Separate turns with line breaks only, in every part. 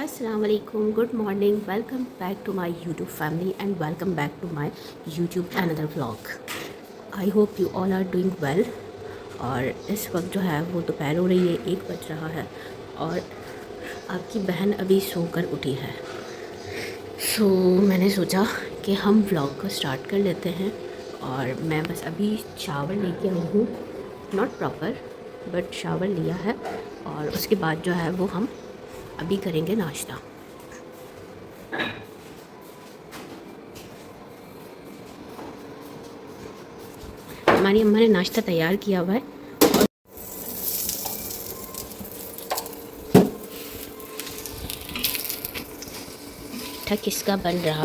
अस्सलाम वालेकुम, good morning, welcome back to my YouTube family and welcome back to my YouTube another vlog. I hope you all are doing well. और इस वक्त जो है वो दोपहर हो रही है, 1 बज रहा है और आपकी बहन अभी सोकर उठी है। सो मैंने सोचा कि हम व्लॉग को स्टार्ट कर लेते हैं। और मैं बस अभी शावर लेके आई हूँ, नॉट प्रॉपर बट शावर लिया है। और उसके बाद जो है वो हम अभी करेंगे नाश्ता। हमारी अम्मा ने नाश्ता तैयार किया हुआ है। ठीक किसका बन रहा,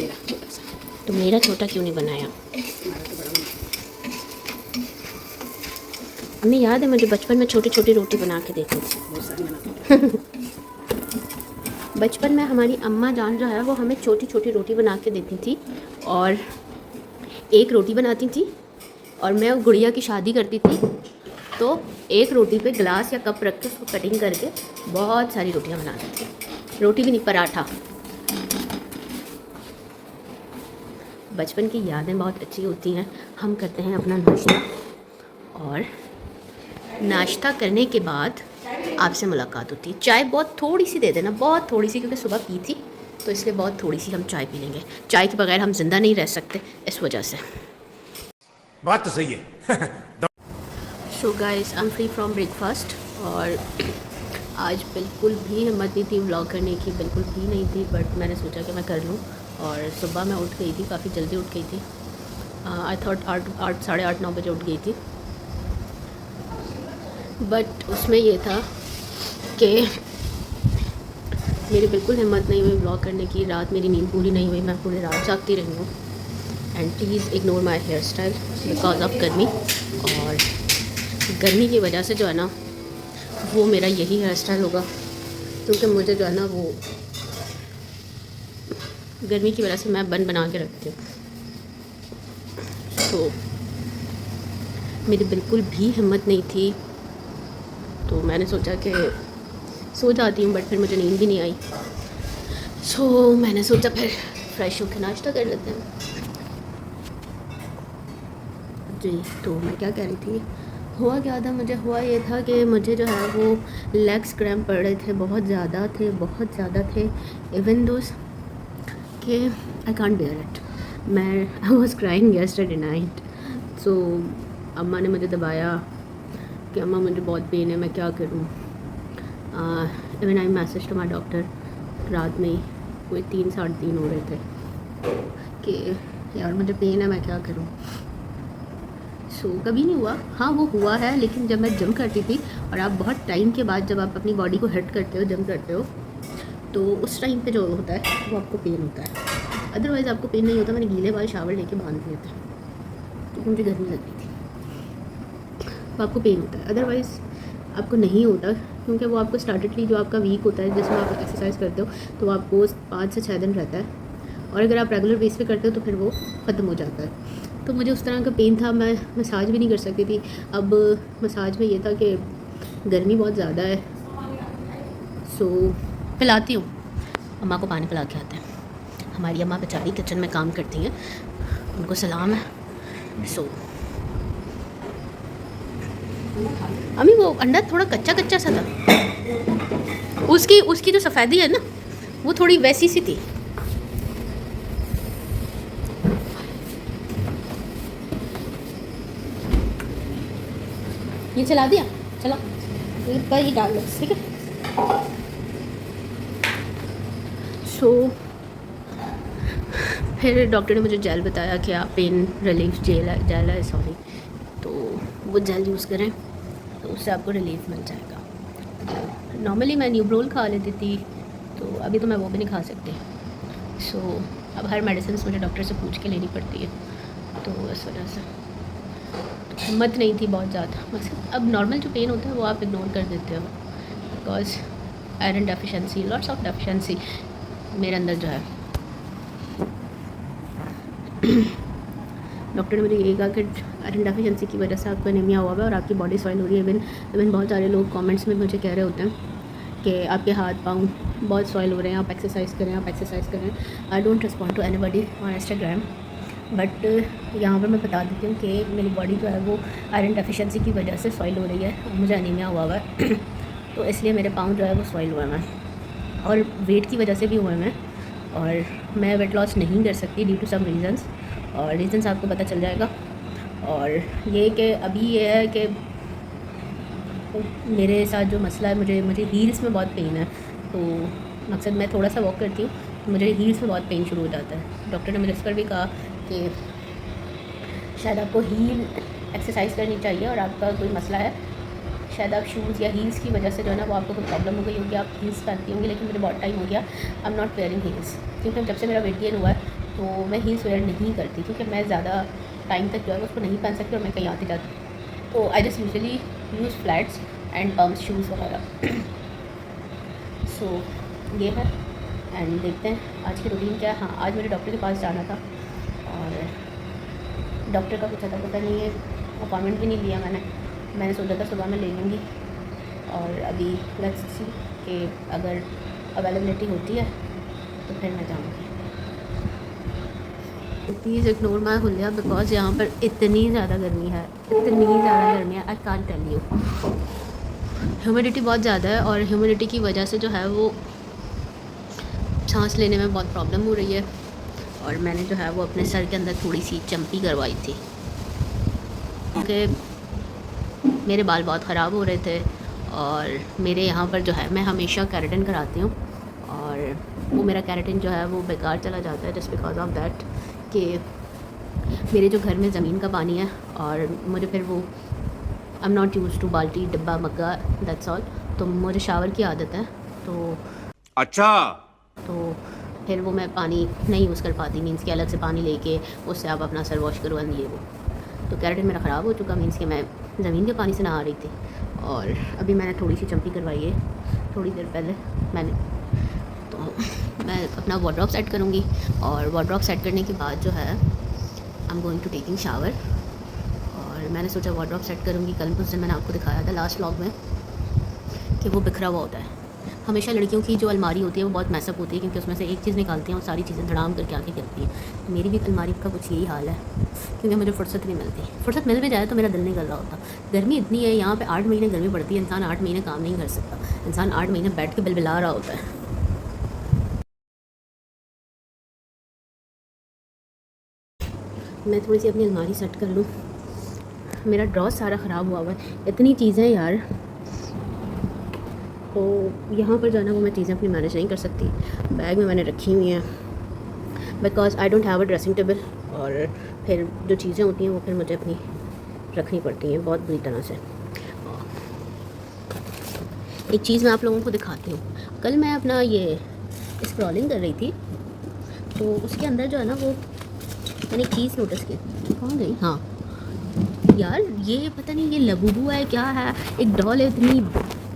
तो मेरा छोटा क्यों नहीं बनाया? हमें याद है, मुझे बचपन में छोटी छोटी रोटी बना के देती थी। बचपन में हमारी अम्मा जान जो है वो हमें छोटी छोटी रोटी बना के देती थी। और एक रोटी बनाती थी और मैं वो गुड़िया की शादी करती थी तो एक रोटी पे गिलास या कप रख के उसको कटिंग करके बहुत सारी रोटियां बनाती थी। रोटी भी नहीं, पराठा। बचपन की यादें बहुत अच्छी होती हैं। हम करते हैं अपना नाश्ता और नाश्ता करने के बाद आपसे मुलाकात होती है। चाय बहुत थोड़ी सी दे देना, बहुत थोड़ी सी, क्योंकि सुबह पी थी तो इसलिए बहुत थोड़ी सी हम चाय पी लेंगे। चाय के बगैर हम जिंदा नहीं रह सकते, इस वजह से।
बात तो सही है।
So guys, I am free from breakfast. और आज बिल्कुल भी हिम्मत नहीं थी व्लॉग करने की, बिल्कुल भी नहीं थी, बट मैंने सोचा कि मैं कर लूँ। और सुबह मैं उठ गई थी, काफ़ी जल्दी उठ गई थी। आई थॉट 8 साढ़े 8 9 बजे उठ गई थी। बट उसमें ये था कि मेरी बिल्कुल हिम्मत नहीं हुई व्लॉग करने की। रात मेरी नींद पूरी नहीं हुई, मैं पूरी रात जागती रही हूँ। And please ignore my hairstyle because of garmi. और गर्मी की वजह से जो है ना वो मेरा यही हेयर स्टाइल होगा, क्योंकि मुझे जो है ना वो गर्मी की वजह से मैं बन बना के रखती हूँ। तो मेरी बिल्कुल भी हिम्मत नहीं थी, तो मैंने सोचा कि सो जाती हूँ, बट फिर मुझे नींद भी नहीं आई। सो मैंने सोचा फिर फ्रेश होकर नाश्ता कर लेते हैं। जी, तो मैं क्या कह रही थी, हुआ क्या था, मुझे हुआ ये था कि मुझे जो है वो लेग्स क्रैम्प पड़ रहे थे, बहुत ज़्यादा थे। इवन दोस कि I can't bear it. I was crying yesterday night. So अम्मा ने मुझे दबाया कि अम्मा मुझे बहुत पेन है, मैं क्या करूँ। Even I message to my doctor रात में ही, कोई 3 साढ़े 3 हो रहे थे कि यार मुझे पेन है, मैं क्या करूँ। सो कभी नहीं हुआ, हाँ वो हुआ है, लेकिन जब मैं जिम करती थी और आप बहुत टाइम के बाद जब आप अपनी बॉडी को हिट करते हो, जिम करते हो, तो उस टाइम पे जो होता है वो आपको पेन होता है। अदरवाइज़ आपको पेन नहीं होता। मैंने गीले बाल शावर लेके बांध दिए थे क्योंकि मुझे गर्मी लग रही थी, तो आपको पेन होता है। अदरवाइज़ आपको नहीं होता, क्योंकि वो आपको स्टार्टेडली जो आपका वीक होता है, जिसमें आप एक्सरसाइज करते हो, तो आपको 5 से 6 दिन रहता है। और अगर आप रेगुलर बेस पे करते हो तो फिर वो ख़त्म हो जाता है। तो मुझे उस तरह का पेन था, मैं मसाज भी नहीं कर सकती थी। अब मसाज में ये था कि गर्मी बहुत ज़्यादा है। सो पिलाती हूँ, अम्मा को पानी पिला के आते हैं। हमारी अम्मा बेचारी किचन में काम करती हैं, उनको सलाम है। सो अम्मी, वो अंडा थोड़ा कच्चा कच्चा सा था, उसकी जो सफ़ेदी है ना वो थोड़ी वैसी सी थी। ये चला दिया, चलो पर ही डाल दो, ठीक है। सो फिर डॉक्टर ने मुझे जेल बताया कि आप पेन रिलीफ जेल है सॉरी, तो वो जेल यूज़ करें तो उससे आपको रिलीफ मिल जाएगा। नॉर्मली मैं न्यूब्रोल खा लेती थी, तो अभी तो मैं वो भी नहीं खा सकती। सो अब हर मेडिसिन मुझे डॉक्टर से पूछ के लेनी पड़ती है, तो इस वजह से हिम्मत नहीं थी बहुत ज़्यादा। बस अब नॉर्मल जो पेन होता है वो आप इग्नोर कर देते हो, because iron deficiency, lots of deficiency मेरे अंदर जो है। डॉक्टर ने मुझे ये कहा कि आयरन डेफिशिएंसी की वजह से आपको एनीमिया हुआ है और आपकी बॉडी सॉइल हो रही है। इवन बहुत सारे लोग कमेंट्स में मुझे कह रहे होते हैं कि आपके हाथ पाँव बहुत सॉइल हो रहे हैं, आप एक्सरसाइज करें, आप एक्सरसाइज करें। I don't respond to anybody on Instagram, but यहाँ पर मैं बता देती हूँ कि मेरी बॉडी जो है वो आयरन डेफिशिएंसी की वजह से सॉइल हो रही है और मुझे अनीमिया हुआ है तो इसलिए मेरे पाँव जो है वो सॉइल हुए हैं और वेट की वजह से भी हुए हैं और मैं वेट लॉस नहीं कर सकती ड्यू टू सम रीज़न्स, और रीज़न्स आपको पता चल जाएगा। और ये कि अभी ये है कि मेरे साथ जो मसला है, मुझे हील्स में बहुत पेन है। तो मकसद मैं थोड़ा सा वॉक करती हूँ तो मुझे हील्स में बहुत पेन शुरू हो जाता है। डॉक्टर ने मुझे इस पर भी कहा कि शायद आपको हील एक्सरसाइज करनी चाहिए और आपका कोई मसला है, शायद आप शूज़ या हील्स की वजह से जो है ना वो आपको कोई प्रॉब्लम हो गई होगी, आप हील्स पहनती होंगी। लेकिन मुझे बहुत टाइम हो गया आई एम नॉट वेयरिंग हील्स, क्योंकि जब से मेरा वेट गेन हुआ है तो मैं हील्स वेयर नहीं करती, क्योंकि मैं ज़्यादा टाइम तक जो है उसको नहीं पहन सकती और मैं कहीं आती जाती। तो I just usually use flats and pumps shoes वगैरह। सो ये है एंड देखते हैं आज की रूटीन क्या है। हाँ, आज मेरे डॉक्टर के पास जाना था और डॉक्टर का कुछ अता पता नहीं है, अपॉइंटमेंट भी नहीं लिया मैंने सोचा था सुबह में ले लूँगी। और अभी लेट्स सी कि अगर अवेलेबिलिटी होती है तो फिर मैं जाऊँगी। प्लीज़ इग्नोर माई हुलिया बिकॉज यहाँ पर इतनी ज़्यादा गर्मी है, इतनी ज़्यादा गर्मी है, I can't tell you. Humidity बहुत ज़्यादा है और ह्यूमिडिटी की वजह से जो है वो सांस लेने में बहुत प्रॉब्लम हो रही है। और मैंने जो है वो अपने सर के अंदर थोड़ी सी चंपी करवाई थी क्योंकि मेरे बाल बहुत ख़राब हो रहे थे और मेरे यहाँ पर जो है मैं हमेशा केराटिन कराती हूँ और वो मेरा केराटिन जो है वो बेकार चला जाता है जस्ट बिकॉज ऑफ दैट कि मेरे जो घर में ज़मीन का पानी है और मुझे फिर वो I am not use to बाल्टी डिब्बा मग्गा दैट्स ऑल, तो मुझे शावर की आदत है। तो
अच्छा,
तो फिर वो मैं पानी नहीं यूज़ कर पाती, मीन्स कि अलग से पानी लेके उससे आप अपना सर वॉश करवाइए वो। तो केराटिन मेरा ख़राब हो चुका, मीन्स कि मैं ज़मीन के पानी से नहा रही थी और अभी मैंने थोड़ी सी चंपी करवाई है थोड़ी देर पहले मैंने। तो मैं अपना वार्डरोब सेट करूँगी और वार्डरोब सेट करने के बाद जो है I am going to taking shower. और मैंने सोचा वार्डरोब सेट करूँगी, कल उस दिन मैंने आपको दिखाया था लास्ट व्लॉग में कि वो बिखरा हुआ होता है। हमेशा लड़कियों की जो अलमारी होती है वो बहुत मैसअप होती है क्योंकि उसमें से एक चीज़ निकालती हैं और सारी चीज़ें धड़ाम करके आके करती हैं। मेरी भी अलमारी का कुछ यही हाल है क्योंकि मुझे फुर्सत नहीं मिलती। फुर्सत मिल भी जाए तो मेरा दिल नहीं कर रहा होता। गर्मी इतनी है यहाँ पे, 8 महीने गर्मी पड़ती है, इंसान 8 महीने काम नहीं कर सकता, इंसान 8 महीने बैठ के बिलबिला रहा होता है। मैं थोड़ी सी अपनी अलमारी सेट कर लूँ। मेरा ड्रॉ सारा ख़राब हुआ है, इतनी चीज़ें यार, तो यहाँ पर जाना वो मैं चीज़ें अपनी मैनेज नहीं कर सकती। बैग में मैंने रखी हुई हैं because I don't have a dressing table और फिर जो चीज़ें होती हैं वो फिर मुझे अपनी रखनी पड़ती हैं बहुत बुरी तरह से। एक चीज़ मैं आप लोगों को दिखाती हूँ। कल मैं अपना ये स्क्रॉलिंग कर रही थी तो उसके अंदर जो है ना वो मैंने एक चीज़ नोटिस की। कहाँ गई? हाँ यार, ये पता नहीं ये लबूबू है क्या है, एक डॉल है इतनी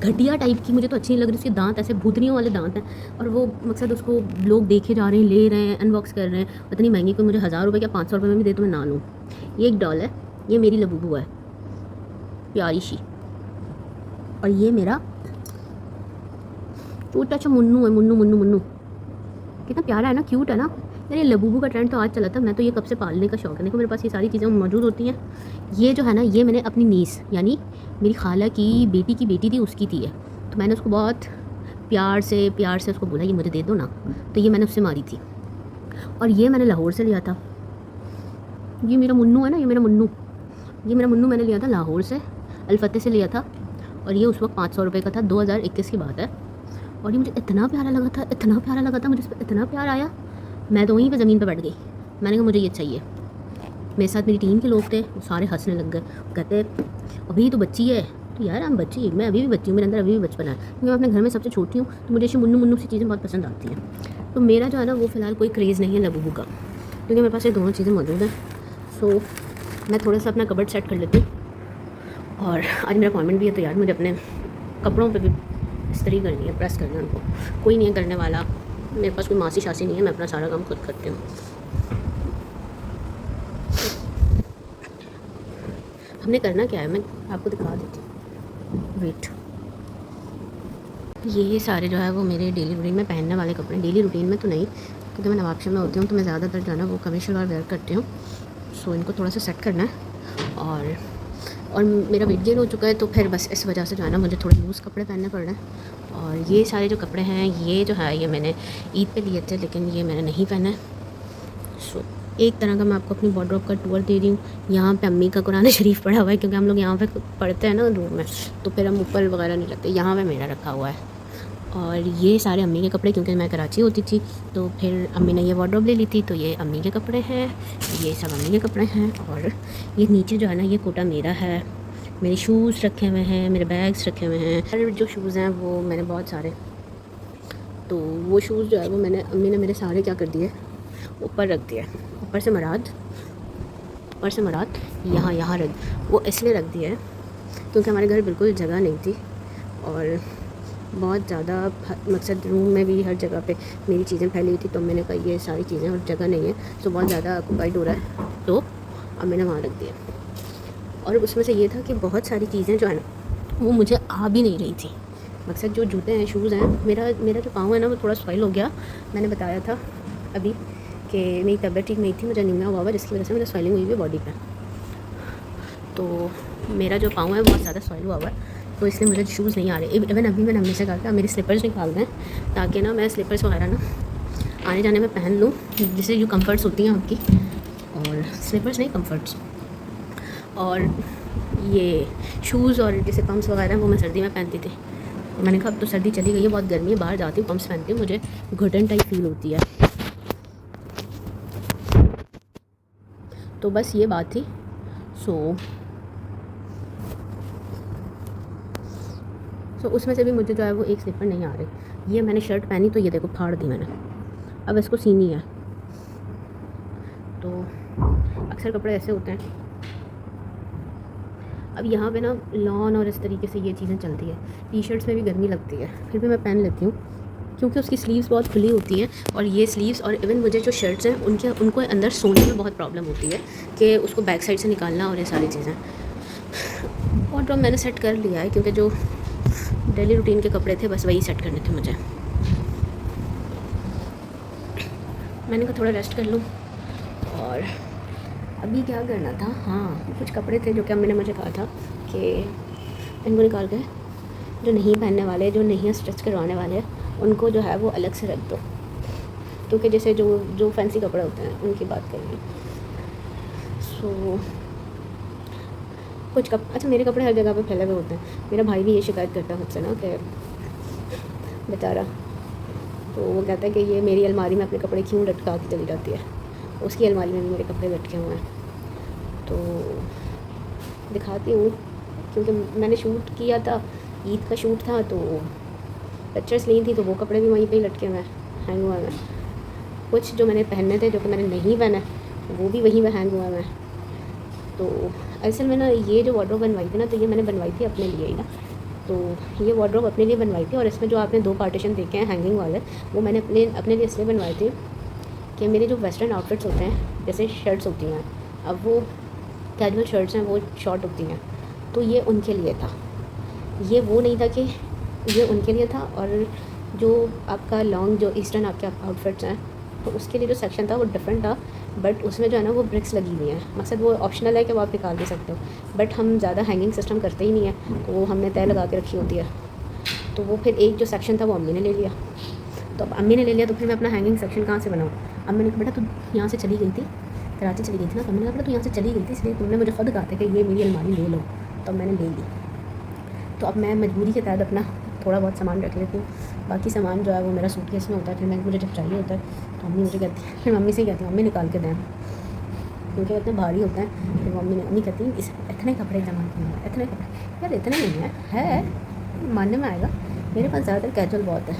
घटिया टाइप की, मुझे तो अच्छी नहीं लग रही। उसके दांत ऐसे भूतनियों वाले दांत हैं और वो मकसद उसको लोग देखे जा रहे हैं, ले रहे हैं, अनबॉक्स कर रहे हैं। इतनी महंगी, कोई मुझे 1000 रुपये या 500 रुपये में भी दे तो मैं ना लूँ। ये एक डॉल है, ये मेरी लबूबू है प्यारी सी, और ये मेरा छोटा सा मुन्नू है। मुन्नू मुन्नू मुन्नू कितना प्यारा है ना, क्यूट है ना यार। ये लबूबू का ट्रेंड तो आज चला था, मैं तो ये कब से पालने का शौक है। देखो मेरे पास ये सारी चीज़ें मौजूद होती हैं। ये जो है ना ये मैंने अपनी नीस यानी मेरी खाला की बेटी थी, उसकी थी है। तो मैंने उसको बहुत प्यार से उसको बोला ये मुझे दे दो ना, तो ये मैंने उससे मारी थी। और ये मैंने लाहौर से लिया था। ये मेरा मुन्नू है ना, ये मेरा मुन्नू मैंने लिया था लाहौर से, अलफते से लिया था। और ये उस वक्त 500 रुपये का था, 2021 की बात है। और ये मुझे इतना प्यारा लगा था, मुझे इस पर इतना प्यार आया, मैं तो वहीं पे ज़मीन पे बैठ गई। मैंने कहा मुझे ये चाहिए। मेरे साथ मेरी टीम के लोग थे, वो सारे हंसने लग गए, कहते अभी तो बच्ची है। तो यार हम बच्ची, मैं अभी भी बच्ची हूँ, मेरे अंदर अभी भी बचपन है, क्योंकि मैं अपने घर में सबसे छोटी हूँ। तो मुझे ऐसी मुन्नू सी चीज़ें बहुत पसंद आती हैं। तो मेरा जो है ना वो फ़िलहाल कोई क्रेज़ नहीं है लबूबू का, क्योंकि मेरे पास ये दोनों चीज़ें मौजूद हैं। सो मैं थोड़ा सा अपना कबर्ड सेट कर लेती हूँ। और आज मेरा अपॉइंटमेंट भी है, तो यार मुझे अपने कपड़ों पर भी इस्त्री करनी है, प्रेस करना है उनको। कोई नहीं है करने वाला, मेरे पास कोई मासी शासी नहीं है, मैं अपना सारा काम खुद करती हूँ। हमने करना क्या है मैं आपको दिखा देती हूँ, वेट। ये सारे जो है वो मेरे डेली रूटीन में पहनने वाले कपड़े, डेली रूटीन में तो नहीं, क्योंकि मैं नवाबशा में होती हूँ तो मैं ज़्यादातर जो है ना वो कमीशन और वेयर करती हूँ। सो इनको थोड़ा सा सेट करना है और मेरा वेट गेन हो चुका है, तो फिर बस इस वजह से जो है ना मुझे थोड़े लूज़ कपड़े पहनने पड़ रहे हैं। और ये सारे जो कपड़े हैं ये जो है ये मैंने ईद पे लिए थे, लेकिन ये मैंने नहीं पहने। सो एक तरह का मैं आपको अपनी वार्डरोब का टूर दे रही हूँ। यहाँ पे अम्मी का कुरान शरीफ पढ़ा हुआ है, क्योंकि हम लोग यहाँ पे पढ़ते हैं ना रूम में, तो फिर हम ऊपर वगैरह नहीं रखते, यहाँ पे मेरा रखा हुआ है। और ये सारे अम्मी के कपड़े, क्योंकि मैं कराची होती थी तो फिर अम्मी ने ये वार्डरोब ले ली थी, तो ये अम्मी के कपड़े हैं, ये सब अम्मी के कपड़े हैं। और ये नीचे जो है ना ये कोटा मेरा है, मेरे शूज़ रखे हुए हैं, मेरे बैग्स रखे हुए हैं। और जो शूज़ हैं वो मैंने बहुत सारे, तो वो शूज़ जो है वो मैंने अम्मी ने मेरे सारे क्या कर दिए ऊपर रख दिए, ऊपर से मराद यहाँ रख, वो इसलिए रख दिया है क्योंकि हमारे घर बिल्कुल जगह नहीं थी और बहुत ज़्यादा, मकसद रूम में भी हर जगह पे मेरी चीज़ें फैली हुई थी, तो मैंने कहा ये सारी चीज़ें और जगह नहीं है, तो बहुत ज़्यादा ऑक्यूपाइड हो रहा है, तो अब मैंने वहाँ रख दिया। और उसमें से ये था कि बहुत सारी चीज़ें जो है ना वो मुझे आ भी नहीं रही थी। मकसद जो जूते हैं, शूज़ हैं, मेरा जो पाँव है ना वो थोड़ा स्वेल हो गया। मैंने बताया था अभी कि मेरी तबीयत ठीक नहीं थी, मुझे अनीमिया हुआ जिसकी वजह से मेरा स्वेलिंग हुई हुई है बॉडी पे, तो मेरा जो पाँव है बहुत ज़्यादा स्वेल हुआ है, तो इसलिए मुझे शूज़ नहीं आ रहे। इवन अभी मैंने अम्मी से कहा कि मेरे स्लीपर्स निकाल दें, ताकि ना मैं स्लीपर्स वगैरह ना आने जाने में पहन लूँ, जिससे जो कंफर्ट्स होती हैं आपकी, और स्लीपर्स नहीं कंफर्ट्स। और ये शूज़ और जैसे पम्प्स वगैरह वो मैं सर्दी में पहनती थी, और मैंने कहा अब तो सर्दी चली गई है, बहुत गर्मी है, बाहर जाती हूँ पम्प्स पहनती हूँ, मुझे घुटन टाइप फील होती है। तो बस ये बात थी। सो उसमें से भी मुझे जो है वो एक स्लीपर नहीं आ रही। ये मैंने शर्ट पहनी तो ये देखो फाड़ दी मैंने, अब इसको सीनी है। तो अक्सर कपड़े ऐसे होते हैं। अब यहाँ पे ना लॉन और इस तरीके से ये चीज़ें चलती है, टी शर्ट्स में भी गर्मी लगती है, फिर भी मैं पहन लेती हूँ क्योंकि उसकी स्लीव्स बहुत खुली होती हैं। और ये स्लीव्स और इवन मुझे जो शर्ट्स हैं उनको अंदर सोने में बहुत प्रॉब्लम होती है कि उसको बैक साइड से निकालना और ये सारी चीज़ें। और तो मैंने सेट कर लिया है, क्योंकि जो डेली रूटीन के कपड़े थे बस वही सेट करने थे मुझे। मैंने कहा थोड़ा रेस्ट कर लूँ। और अभी क्या करना था, हाँ कुछ कपड़े थे जो कि अम्मी ने मुझे कहा था कि इनको निकाल के जो नहीं पहनने वाले, जो नहीं स्टिच करवाने वाले, उनको जो है वो अलग से रख दो, क्योंकि जैसे जो फैंसी कपड़े होते हैं उनकी बात करेंगे। सो कुछ अच्छा मेरे कपड़े हर जगह पे फैले हुए होते हैं। मेरा भाई भी ये शिकायत करता है मुझसे ना कि बेचारा, तो वो कहता है कि ये मेरी अलमारी में अपने कपड़े क्यों लटका के चली जाती है, उसकी अलमारी में भी मेरे कपड़े लटके हुए हैं। तो दिखाती हूँ, क्योंकि मैंने शूट किया था, ईद का शूट था, तो पिक्चर्स ली थी, तो वो कपड़े भी वहीं पे ही लटके हुए हैं, हैंग हुए हैं। कुछ जो मैंने पहने थे जो कि मैंने नहीं पहना वो भी वहीं पे हैंग हुए हैं। तो असल में ना ये जो वार्डरोब बनवाई थी ना, तो ये मैंने बनवाई थी अपने लिए ही ना, तो ये वार्डरोब अपने लिए बनवाई थी। और इसमें जो आपने 2 पार्टीशन देखे हैं हैंगिंग वाले, वो मैंने अपने लिए इसलिए बनवाए थे कि मेरे जो वेस्टर्न आउटफिट्स होते हैं, जैसे शर्ट्स होती हैं, अब वो कैजुअल शर्ट्स हैं, वो शॉर्ट होती हैं, तो ये उनके लिए था। ये वो नहीं था कि ये उनके लिए था। और जो आपका लॉन्ग जो ईस्टर्न आपके आउटफिट्स हैं, तो उसके लिए जो सेक्शन था वो डिफरेंट था, बट उसमें जो है ना वो ब्रिक्स लगी हुई हैं। मकसद वो ऑप्शनल है कि वो आप निकाल भी सकते हो, बट हम ज़्यादा हैंगिंग सिस्टम करते ही नहीं है, तो वो हमने तय लगा के रखी होती है। तो वो फिर एक जो सेक्शन था वो अम्मी ने ले लिया। तो अब अम्मी ने ले लिया तो फिर मैं अपना हैंगिंग सेक्शन कहाँ से बनाऊँ। अम्मी ने कहा बेटा तू यहाँ से चली गई थी, कराची चली गई थी ना, तो मैंने कहा बेटा तू यहाँ से चली गई थी, इसलिए तुमने मुझे खुद कहा था कि ये मेरी अलमारी ले लो, तो मैंने ले ली। तो अब मैं मजबूरी के तहत अपना थोड़ा बहुत सामान रख लेती हूँ, बाकी सामान जो है वो मेरा सूटकेस में होता है। फिर मुझे जब चाहिए होता है तो मम्मी मुझे कहती है, फिर मम्मी से कहती हूँ मम्मी निकाल के दें, क्योंकि इतने भारी होते हैं। फिर मम्मी कहती है इस इतने कपड़े जमा किए, इतने कपड़े, यार इतने नहीं है मानने में आएगा। मेरे पास ज़्यादातर कैजुअल बहुत है,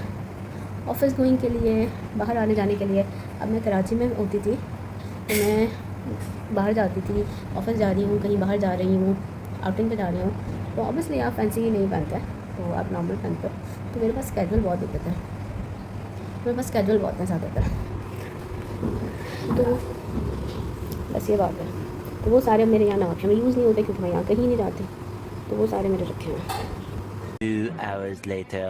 ऑफिस गोइंग के लिए, बाहर आने जाने के लिए। अब मैं कराची में होती थी तो मैं बाहर जाती थी, ऑफिस जा रही हूँ, कहीं बाहर जा रही हूँ, आउटिंग पे जा रही हूँ, तो ऑब्वियसली आप फैंसी नहीं पहनते, तो आप नॉर्मल पहनते हो। तो मेरे पास कैजुअल बहुत होते थे, मेरे पास कैजुअल बहुत हैं ज़्यादातर। तो बस ये बात है। तो वो सारे मेरे यहाँ नवाबशा में यूज़ नहीं होते, क्योंकि मैं यहाँ कहीं नहीं जाती, तो वो सारे मेरे रखे हैं।
2 hours later.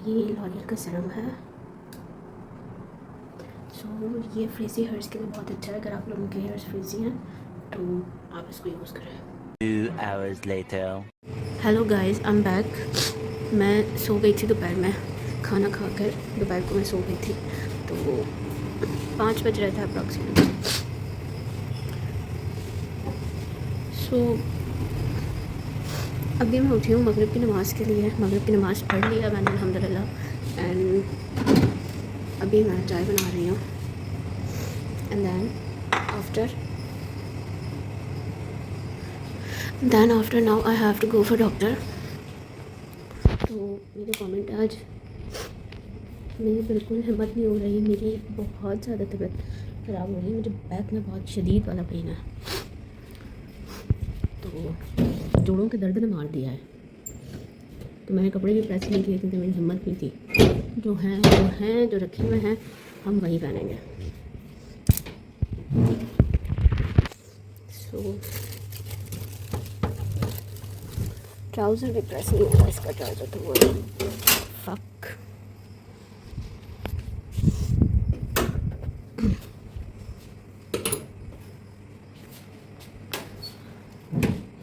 ये लॉरियल का सीरम है। सो ये फ्रीजी हेयर्स के लिए बहुत अच्छा है। अगर आप लोगों के हेयर्स फ्रीजी हैं तो आप इसको यूज़ करें।
2 hours later.
Hello guys, I am back. मैं सो गई थी दोपहर में, खाना खाकर दोपहर को मैं सो गई थी। तो 5 बज रहा था अप्रॉक्सीमेटली। सो अभी मैं उठी हूँ मगरिब की नमाज़ के लिए। मगरिब की नमाज़ पढ़ लिया मैंने अल्हम्दुलिल्लाह। एंड अभी मैं चाय बना रही हूँ। And then after now I have to go for doctor. तो मेरे कमेंट आज, मेरी बिल्कुल हिम्मत नहीं हो रही। मेरी बहुत ज़्यादा तबीयत ख़राब हो रही है। मुझे बैक में बहुत शदीद वाला पेन है। तो जोड़ों के दर्द ने मार दिया है। तो मैंने कपड़े भी प्रेस नहीं किए क्योंकि मेरी हिम्मत नहीं थी। जो हैं वो हैं, जो रखे हुए हैं हम वही पहनेंगे। सो ट्राउज़र भी प्रेस नहीं हुआ, इसका ट्राउज़र तो वो फक।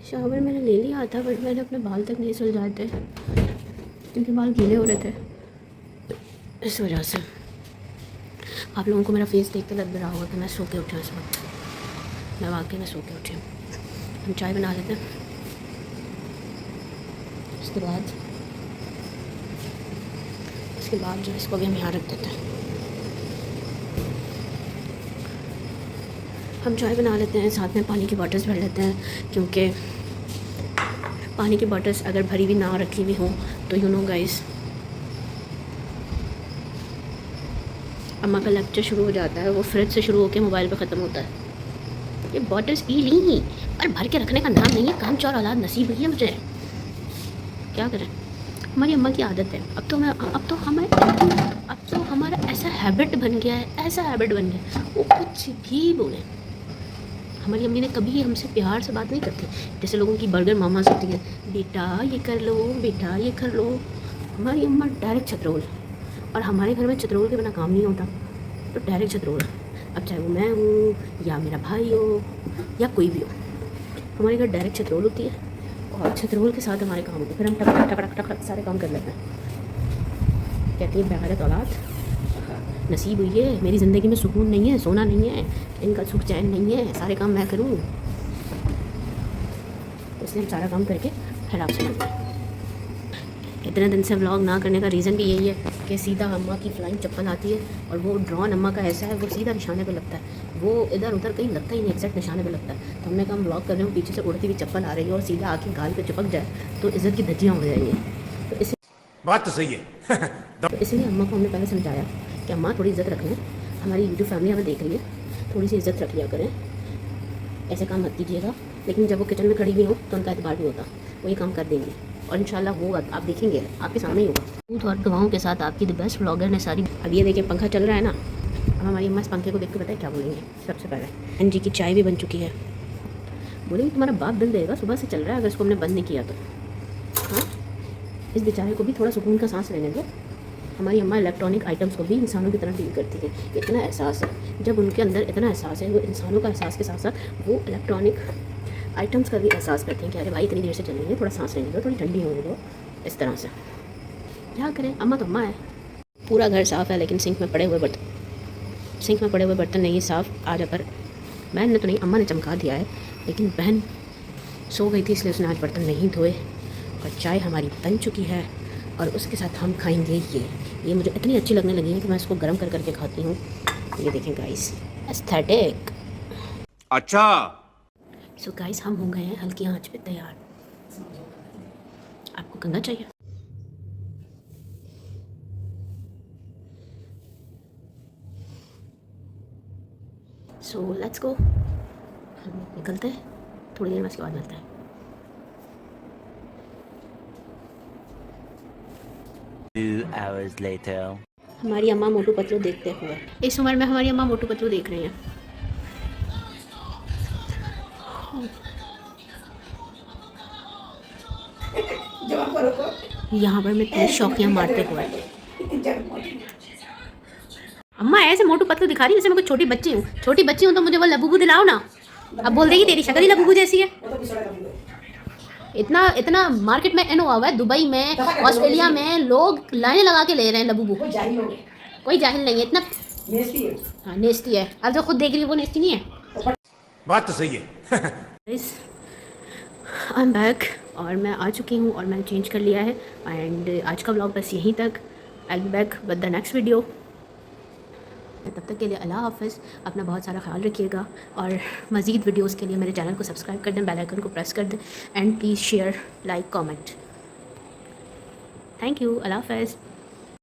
शावर मैंने ले लिया था बट मैंने अपने बाल तक नहीं सुलझाए थे क्योंकि बाल गीले हो रहे थे। इस वजह से आप लोगों को मेरा फेस देखते लग रहा होगा कि मैं सो के उठी हूँ इस वक्त। मैं वाकई में सो के उठी हूँ। हम चाय बना लेते हैं। उसके बाद जो इसको भी हम यहाँ रख देते हैं। हम चाय बना लेते हैं, साथ में पानी की बॉटल्स भर लेते हैं क्योंकि पानी की बॉटल्स अगर भरी हुई ना रखी हुई हो तो यू नो गाइस, अम्मा का लेक्चर शुरू हो जाता है, वो फ्रिज से शुरू होकर मोबाइल पे ख़त्म होता है। ये बॉटल्स पी ली और भर के रखने का नाम नहीं है। काम चोर औलाद नसीब हुई है मुझे, क्या करें। हमारी अम्मा की आदत है। अब तो हमारा ऐसा हैबिट बन गया है, ऐसा हैबिट बन गया वो कुछ भी बोले। हमारी अम्मी ने कभी हमसे प्यार से बात नहीं करती जैसे लोगों की बर्गर मामास होती हैं, बेटा ये कर लो, बेटा ये कर लो। हमारी अम्मा डायरेक्ट छतरोल। और हमारे घर में छतरोल के बिना काम नहीं होता, तो डायरेक्ट छतरोल। अब चाहे वो मैं हूँ या मेरा भाई हो या कोई भी हो, हमारे घर डायरेक्ट छतरोल होती है और छतरोल के साथ हमारे काम होते हैं। फिर हम टक टक टक टक सारे काम कर लेते हैं। कहती है बेगैरत औलाद नसीब हुई है, मेरी ज़िंदगी में सुकून नहीं है, सोना नहीं है, इनका सुख चैन नहीं है, सारे काम मैं करूँ। तो इसलिए हम सारा काम करके फिर आपसे मिलते हैं। इतने दिन से व्लॉग ना करने का रीज़न भी यही है कि सीधा अम्मा की फ्लाइंग चप्पल आती है और वो ड्रॉन अम्मा का ऐसा है, वो सीधा निशाने पे लगता है, वो इधर उधर कहीं लगता ही नहीं, एग्जैक्ट निशाने पे लगता है। तो हमने कहा हम व्लॉग कर रहे हो, पीछे से उड़ती हुई चप्पल आ रही है और सीधा आके गाल पे चिपक जाए तो इज़्ज़त की धज्जियाँ हो जाएंगी। तो इस
बात तो सही है।
तो इसलिए अम्मा को हमने पहले समझाया कि अम्मा थोड़ी इज़्ज़त रख लें, हमारी यूट्यूब फैमिली हमें देख रही है, थोड़ी सी इज़्ज़त रख लिया करें, ऐसे काम मत कीजिएगा। लेकिन जब वो किचन में खड़ी हुई हो तो उनका एतबार नहीं होता, वो ये काम कर देंगी और इंशाल्लाह होगा, आप देखेंगे, आपके सामने ही होगा। दूध और गवाहों के साथ आपकी द बेस्ट व्लॉगर ने सारी। अब ये देखिए पंखा चल रहा है ना, अब हमारी अम्मा इस पंखे को देख के बताए क्या बोलेंगे। सबसे पहले एन जी की चाय भी बन चुकी है। बोलेंगे तुम्हारा बाप बिल देगा, सुबह से चल रहा है, अगर इसको हमने बंद नहीं किया तो। हाँ, इस बेचारे को भी थोड़ा सुकून का सांस लेने दो। हमारी अम्मा इलेक्ट्रॉनिक आइटम्स को भी इंसानों की तरह डील करती है। इतना एहसास है, जब उनके अंदर इतना एहसास है, वो इंसानों का एहसास के साथ साथ वो इलेक्ट्रॉनिक आइटम्स का भी एहसास करते हैं कि अरे भाई इतनी देर से चल रही है, थोड़ा सांस लेने दो, थोड़ी ठंडी होने दो। इस तरह से क्या करें, अम्मा तो अम्मा है। पूरा घर साफ़ है लेकिन सिंक में पड़े हुए बर्तन नहीं साफ़। आज अगर बहन ने तो नहीं, अम्मा ने चमका दिया है, लेकिन बहन सो गई थी इसलिए उसने आज बर्तन नहीं धोए। और चाय हमारी बन चुकी है और उसके साथ हम खाएंगे ये मुझे इतनी अच्छी लगने लगी है कि मैं इसको गर्म कर करके खाती हूँ। ये देखें गाइस, एस्थेटिक।
अच्छा।
सो गाइस, हम हो गए हैं हल्की आंच पे तैयार। आपको कंघा चाहिए? सो लेट्स गो, हम निकलते हैं, थोड़ी देर में इसके बाद मिलते हैं।
2 hours later.
हमारी अम्मा मोटू पतलू देखते हुए, इस उम्र में हमारी अम्मा मोटू पतलू देख रही हैं।
जमा करो तो
यहाँ पर मैं तेज शौकियाँ मारते हुए, अम्मा ऐसे मोटू पतलू दिखा रही है जैसे मैं कोई छोटी बच्ची हूँ। छोटी बच्ची हूँ तो मुझे वो लबूबू दिलाओ ना। अब बोल देगी तेरी शक्ल ही लबूबू जैसी है। इतना इतना मार्केट में एन हुआ हुआ है, दुबई में, ऑस्ट्रेलिया में लोग लाइनें लगा के ले रहे हैं लबूबू। कोई जाहिल नहीं है, इतना नेस्टी है। हाँ नेस्टी है, अब जो खुद देख रही है वो नेस्टी नहीं है।
बात तो सही है।
आई एम बैक और मैं आ चुकी हूँ और मैंने चेंज कर लिया है। एंड आज का व्लॉग बस यहीं तक। I be back with the next video. तब तक के लिए अल्लाह हाफ़िज़, अपना बहुत सारा ख्याल रखिएगा और मज़ीद वीडियोस के लिए मेरे चैनल को सब्सक्राइब कर दें, बेल आइकन को प्रेस कर दें and please share, like, comment. Thank you, अल्लाह हाफ़िज़।